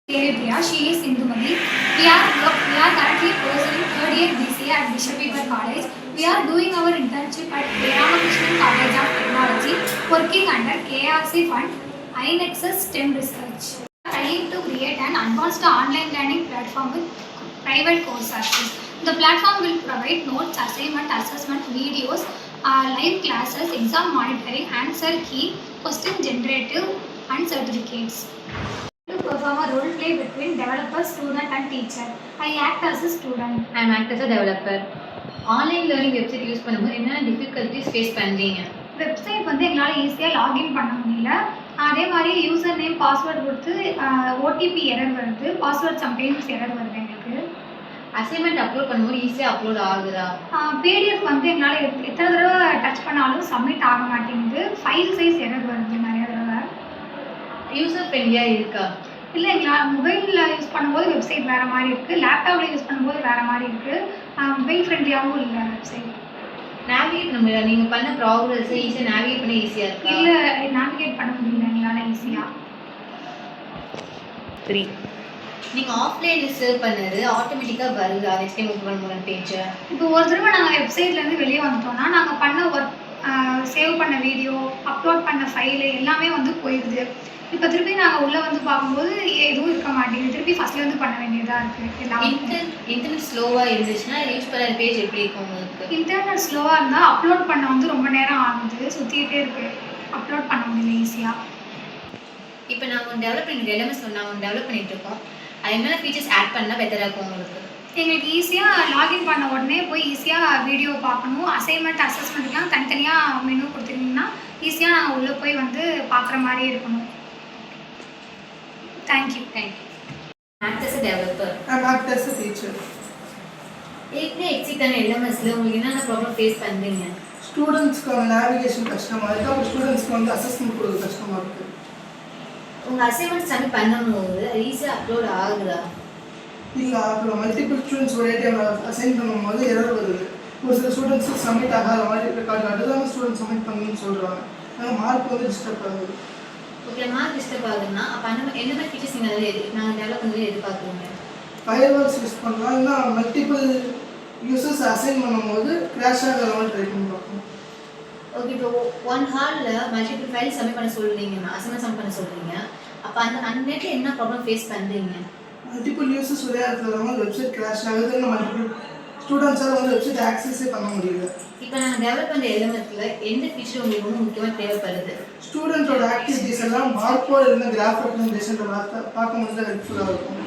Priya, she is Sindhumati. We are currently pursuing third year BCA at Bishop Weber College. We are doing our internship at Ramakrishnan College of Technology, working under KRC Fund, iNexus STEM Research. We are trying to create an advanced online learning platform with private courses. The platform will provide notes, assignment, assessment, videos, live classes, exam monitoring, answer key, question generative, and certificates. To perform a role play between developer, student and teacher. I act as a student. I act as a developer. Online learning website use பண்ணும்போது என்னென்ன difficulties face பண்ணுறீங்க? Website எங்களால் ஈஸியாக login பண்ண முடியல. அதே மாதிரி user name password கொடுத்து ஓடிபி எரர் வருது, பாஸ்வேர்ட் சம்டைம்ஸ் எரர் வருது எங்களுக்கு. அசைன்மெண்ட் அப்லோட் பண்ணும்போது ஈஸியாக அப்லோட் ஆகுதா? பிடிஎஃப் எங்களால் எத்தனை தடவை டச் பண்ணாலும் சப்மிட் ஆக மாட்டேங்குது. ஃபைல் சைஸ் எரர் வருது நிறைய தடவை. யூசர் ஃப்ரெண்ட்லியாக இருக்கா? இல்லை, எங்களால் மொபைலில் யூஸ் பண்ணும்போது வெப்சைட் வேறு மாதிரி இருக்குது, லேப்டாப்பில் யூஸ் பண்ணும்போது வேறு மாதிரி இருக்குது. மொபைல் ஃப்ரெண்ட்லியாகவும் இல்லை வெப்சைட். நேவிகேட் பண்ண முடியாது, நீங்கள் பண்ண ப்ராக்ரஸை ஈஸியாக நேவிகேட் பண்ண ஈஸியாக இருக்கா? இல்லை, நேவிகேட் பண்ண முடியல எங்களால் ஈஸியாக. 3 நீங்கள் ஆஃப்லைனில் சேவ் பண்ணது ஆட்டோமேட்டிக்காக வருதா நெக்ஸ்ட் டைம் ஓப்பன் பண்ணுற பேஜை? இப்போ ஒரு தடவை நாங்கள் வெப்சைட்லேருந்து வெளியே வந்துட்டோம்னா நாங்கள் பண்ண ஒர்க், சேவ் பண்ண வீடியோ, அப்லோட் பண்ண ஃபைலு எல்லாமே போயிடுது. இப்போ திருப்பி நாங்கள் உள்ளே பார்க்கும்போது எதுவும் இருக்க மாட்டேங்குது. திருப்பி ஃபஸ்ட்லேருந்து பண்ண வேண்டியதாக இருக்குது எல்லாம். இன்டர்நெட் ஸ்லோவாக இருந்துச்சுன்னா யூஸ் பண்ண பேஜ் எப்படி இருக்கும் உங்களுக்கு? இன்டர்நெட் ஸ்லோவாக இருந்தால் அப்லோட் பண்ண ரொம்ப நேரம் ஆகுது, சுற்றிக்கிட்டே இருக்குது, அப்லோட் பண்ண முடியல ஈஸியாக. இப்போ நாங்கள் டெவலப் டெவலப் பண்ணிட்டு இருக்கோம். அது என்னென்ன ஃபீச்சர்ஸ் ஆட் பண்ணால் பெட்டராக இருக்கும் உங்களுக்கு? எங்களுக்கு ஈஸியாக லாகின் பண்ண உடனே போய் ஈஸியாக வீடியோ பார்க்கணும். அசைன்மெண்ட், அசஸ்மெண்ட்லாம் தனித்தனியாக மெனு கொடுத்துருந்தீங்கன்னா ஈஸியாக நாங்கள் உள்ளே போய் பார்க்குற மாதிரி இருக்கணும். Thank you. Act as a developer. I act as a teacher. ஏற்கனவே எக்ஸிட்டான எல்எம்எஸ்ல உங்களுக்கு என்னென்ன ப்ராப்ளம் ஃபேஸ் பண்ணுறீங்க? ஸ்டூடெண்ட்ஸ்க்கு நேவிகேஷன் கஷ்டமாக இருக்குது, அப்புறம் ஸ்டூடெண்ட்ஸ்க்கு அசஸ்மெண்ட் கொடுக்குறது கஷ்டமாக இருக்குது. உங்கள் அசைன்மெண்ட் சப்மிட் பண்ணும்போது ஈஸியாக அப்லோட் ஆகுதா? இல்லை, அப்புறம் மல்டிபிள் ஸ்டூடெண்ட்ஸ் ஒரே டைம் அசைன் பண்ணும்போது எரர் வருது. ஒரு சில ஸ்டூடெண்ட்ஸுக்கு சப்மிட் ஆகாத மாதிரி ரெக்கார்டு அடுத்த ஸ்டூடெண்ட் சப்மிட் பண்ணணும்னு சொல்கிறாங்க. ஆனால் மார்க் டிஸ்டர்ப் ஆகுது. ஓகே, மார்க் டிஸ்டர்ப் ஆகுதுன்னா அப்போ அந்த என்ன மாதிரி ஃபீச்சர்ஸ் நாங்கள் டெவலப் பண்ணி எதிர்பார்க்குறோங்க? ஃபயர்வால்ஸ் யூஸ் பண்ணலாம், இல்லை மல்டிபிள் யூசர்ஸ் அசைன் பண்ணும்போது கிராஷ் ஆகிற மாதிரி ட்ரை பண்ணி பார்க்கணும். ஓகே, இப்போ 1 ஹாரில் மல்டிபிள் ஃபைல் சப்மிட் பண்ண சொல்கிறீங்கன்னா அசைன்மெண்ட் சப்மிட் பண்ண சொல்கிறீங்க, அப்போ அந்த நேரத்தில் என்ன ப்ராப்ளம் ஃபேஸ் பண்ணுறீங்க? மல்டிபிள் யூசர்ஸ் ஒரே இடத்துல வெப்சைட் கிராஷ் ஆகுது, இல்லை மல்டிபிள் ஸ்டூடெண்ட்ஸால் வெப்சைட் ஆக்சஸே பண்ண முடியல. இப்போ நாங்கள் டெவலப் பண்ணுற எலிமெண்ட்டில் எந்த ஃபீச்சர் உங்களுக்கு ரொம்ப முக்கியமாக தேவைப்படுது? ஸ்டூடெண்ட்டோட ஆக்டிவிட்டீஸ் எல்லாம் மார்க்கோடு இருந்த கிராஃப் ரெப்ரசன்டேஷன் பார்க்க முடிஞ்சா ஹெல்ப்ஃபுல்லாக இருக்கும்.